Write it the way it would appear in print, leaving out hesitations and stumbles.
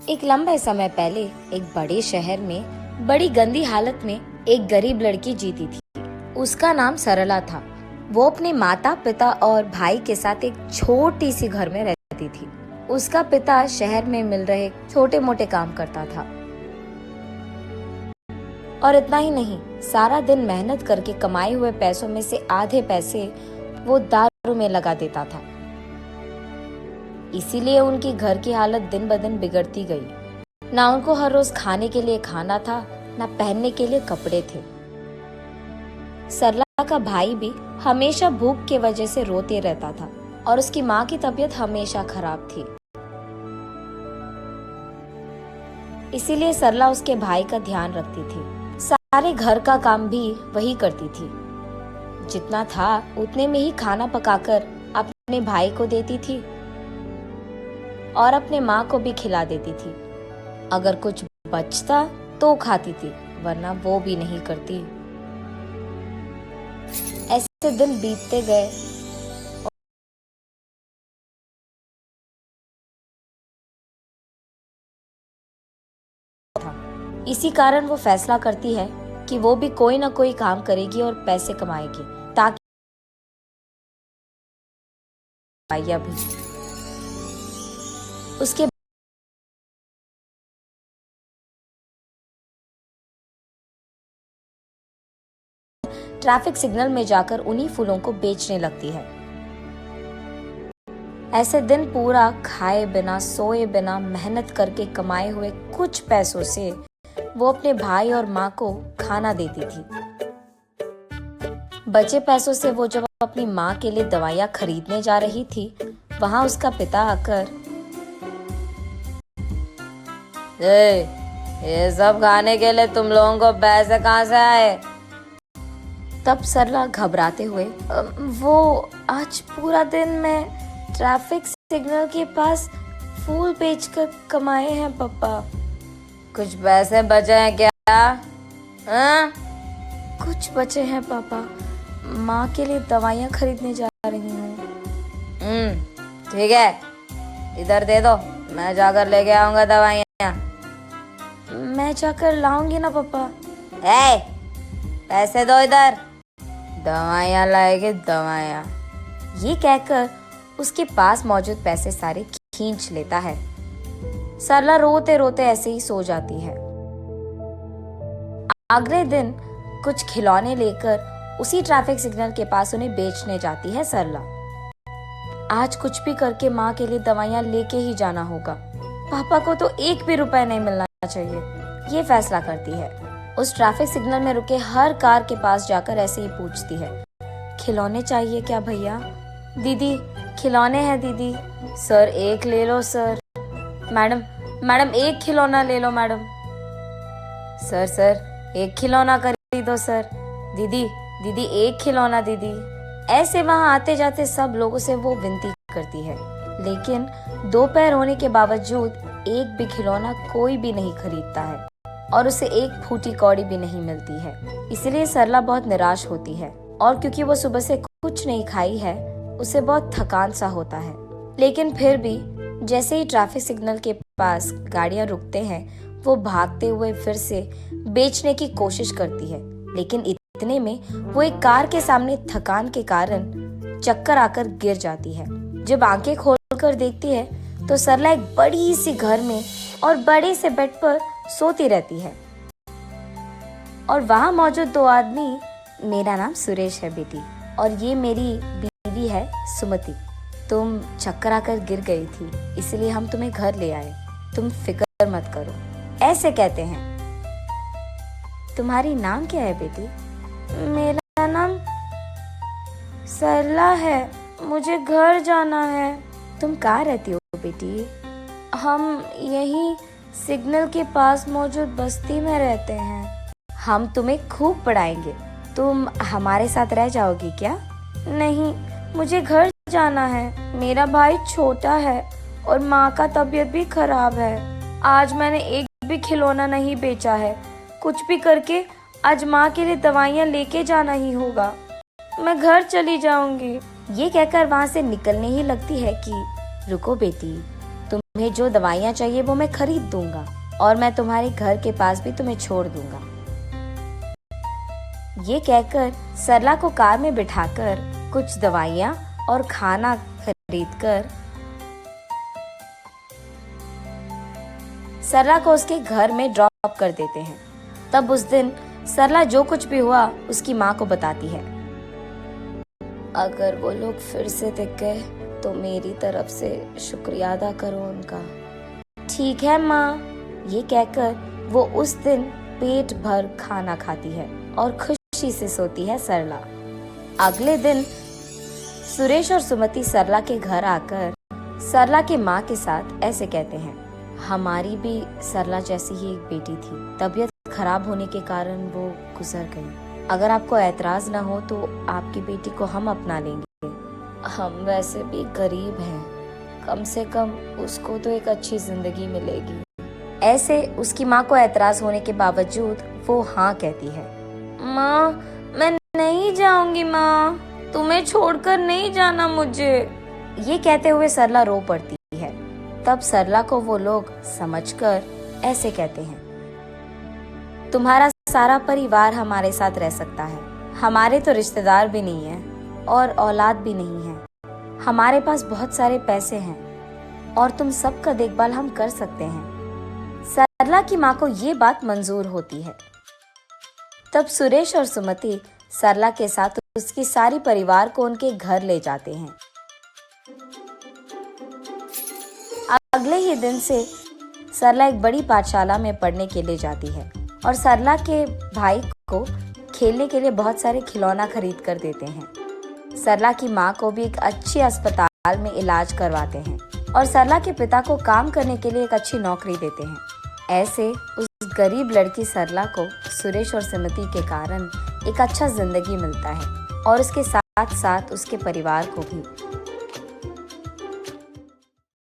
एक लंबे समय पहले एक बड़े शहर में बड़ी गंदी हालत में एक गरीब लड़की जीती थी। उसका नाम सरला था। वो अपने माता पिता और भाई के साथ एक छोटी सी घर में रहती थी। उसका पिता शहर में मिल रहे छोटे मोटे काम करता था और इतना ही नहीं, सारा दिन मेहनत करके कमाए हुए पैसों में से आधे पैसे वो दारू में लगा देता था। इसीलिए उनकी घर की हालत दिन ब दिन बिगड़ती गई। ना उनको हर रोज खाने के लिए खाना था, ना पहनने के लिए कपड़े थे। सरला का भाई भी हमेशा भूख की वजह से रोते रहता था और उसकी माँ की तबीयत हमेशा खराब थी। इसीलिए सरला उसके भाई का ध्यान रखती थी। सारे घर का काम भी वही करती थी। जितना था उतने में ही खाना पकाकर अपने भाई को देती थी और अपने माँ को भी खिला देती थी। अगर कुछ बचता तो खाती थी, वरना वो भी नहीं करती। ऐसे दिन बीतते गए। इसी कारण वो फैसला करती है कि वो भी कोई ना कोई काम करेगी और पैसे कमाएगी ताकि भैया भी उसके ट्रैफिक सिग्नल में जाकर उन्हीं फूलों को बेचने लगती है। ऐसे दिन पूरा खाए बिना सोए बिना मेहनत करके कमाए हुए कुछ पैसों से वो अपने भाई और माँ को खाना देती थी। बचे पैसों से वो जब अपनी माँ के लिए दवाइयाँ खरीदने जा रही थी, वहां उसका पिता आकर, ये सब खाने के लिए तुम लोगों को पैसे कहाँ से आए? तब सरला घबराते हुए, वो आज पूरा दिन मैं ट्रैफिक सिग्नल के पास फूल बेचकर कमाए हैं पापा। कुछ पैसे बचे हैं क्या? हाँ? कुछ बचे हैं पापा, माँ के लिए दवाइयाँ खरीदने जा रही हूँ। ठीक है, इधर दे दो, मैं जाकर लेके आऊंगा दवाइयाँ। मैं जाकर लाऊंगी ना पापा। पैसे दो इधर, दवाइयाँ लाएगी दवाइयाँ। ये कहकर उसके पास मौजूद पैसे सारे खींच लेता है। सरला रोते रोते ऐसे ही सो जाती है। अगले दिन कुछ खिलौने लेकर उसी ट्रैफिक सिग्नल के पास उन्हें बेचने जाती है सरला। आज कुछ भी करके माँ के लिए दवाइयाँ लेके ही जाना होगा। पापा को तो एक भी रुपए नहीं मिलना चाहिए, ये फैसला करती है। उस ट्रैफिक सिग्नल में रुके हर कार के पास जाकर ऐसे ही पूछती है, खिलौने चाहिए क्या भैया? दीदी खिलौने हैं दीदी। सर एक ले लो सर। मैडम एक खिलौना ले लो मैडम। सर एक खिलौना खरीदो सर। दीदी एक खिलौना दीदी। ऐसे वहां आते जाते सब लोगों से वो विनती करती है, लेकिन 2 पैर होने के बावजूद एक भी खिलौना कोई भी नहीं खरीदता है और उसे एक फूटी कौड़ी भी नहीं मिलती है। इसलिए सरला बहुत निराश होती है और क्योंकि वो सुबह से कुछ नहीं खाई है, उसे बहुत थकान सा होता है। लेकिन फिर भी जैसे ही ट्रैफिक सिग्नल के पास गाड़ियां रुकते हैं, वो भागते हुए फिर से बेचने की कोशिश करती है। लेकिन इतने में वो एक कार के सामने थकान के कारण चक्कर आकर गिर जाती है। जब आंखें खोलकर देखती है तो सरला एक बड़ी सी घर में और बड़े से बेड पर सोती रहती है और वहां मौजूद 2 आदमी, मेरा नाम सुरेश है बेटी और ये मेरी बीवी है सुमति। तुम चक्कर आकर गिर गई थी, इसलिए हम तुम्हें घर ले आए। तुम फिक्र मत करो, ऐसे कहते हैं। तुम्हारी नाम क्या है बेटी? मेरा नाम सरला है, मुझे घर जाना है। तुम कहाँ रहती हो बेटी? हम यही सिग्नल के पास मौजूद बस्ती में रहते हैं। हम तुम्हें खूब पढ़ाएंगे, तुम हमारे साथ रह जाओगी क्या? नहीं, मुझे घर जाना है। मेरा भाई छोटा है और माँ का तबीयत भी खराब है। आज मैंने एक भी खिलौना नहीं बेचा है। कुछ भी करके आज माँ के लिए दवाइयाँ लेके जाना ही होगा। मैं घर चली जाऊंगी। ये कहकर वहाँ से निकलने ही लगती है कि रुको बेटी, तुम्हें जो दवाइयाँ चाहिए वो मैं खरीद दूंगा और मैं तुम्हारे घर के पास भी तुम्हें छोड़ दूंगा। ये कहकर सरला को कार में बिठाकर कुछ दवाइयाँ और खाना खरीदकर सरला को उसके घर में ड्रॉप कर देते हैं। तब उस दिन सरला जो कुछ भी हुआ उसकी माँ को बताती है। अगर वो लोग फिर से दिख गए तो मेरी तरफ से शुक्रिया अदा करो उनका। ठीक है माँ, ये कहकर वो उस दिन पेट भर खाना खाती है और खुशी से सोती है सरला। अगले दिन सुरेश और सुमति सरला के घर आकर सरला के माँ के साथ ऐसे कहते हैं, हमारी भी सरला जैसी ही एक बेटी थी, तबीयत खराब होने के कारण वो गुजर गई। अगर आपको ऐतराज ना हो तो आपकी बेटी को हम अपना लेंगे। हम वैसे भी गरीब हैं, कम से कम उसको तो एक अच्छी जिंदगी मिलेगी। ऐसे उसकी माँ को ऐतराज होने के बावजूद वो हाँ कहती है। माँ, मैं नहीं जाऊंगी माँ, तुम्हें छोड़कर नहीं जाना मुझे। ये कहते हुए सरला रो पड़ती है। तब सरला को वो लोग समझकर ऐसे कहते हैं, तुम्हारा सारा परिवार हमारे साथ रह सकता है, हमारे तो रिश्तेदार भी नहीं है और औलाद भी नहीं है। हमारे पास बहुत सारे पैसे हैं और तुम सबका देखभाल हम कर सकते हैं। सरला की माँ को ये बात मंजूर होती है। तब सुरेश और सुमति सरला के साथ उसकी सारी परिवार को उनके घर ले जाते हैं। अगले ही दिन से सरला एक बड़ी पाठशाला में पढ़ने के लिए जाती है और सरला के भाई को खेलने के लिए बहुत सारे खिलौना खरीद कर देते हैं। सरला की माँ को भी एक अच्छी अस्पताल में इलाज करवाते हैं और सरला के पिता को काम करने के लिए एक अच्छी नौकरी देते हैं। ऐसे उस गरीब लड़की सरला को सुरेश और सुमति के कारण एक अच्छा जिंदगी मिलता है और उसके साथ साथ उसके परिवार को भी।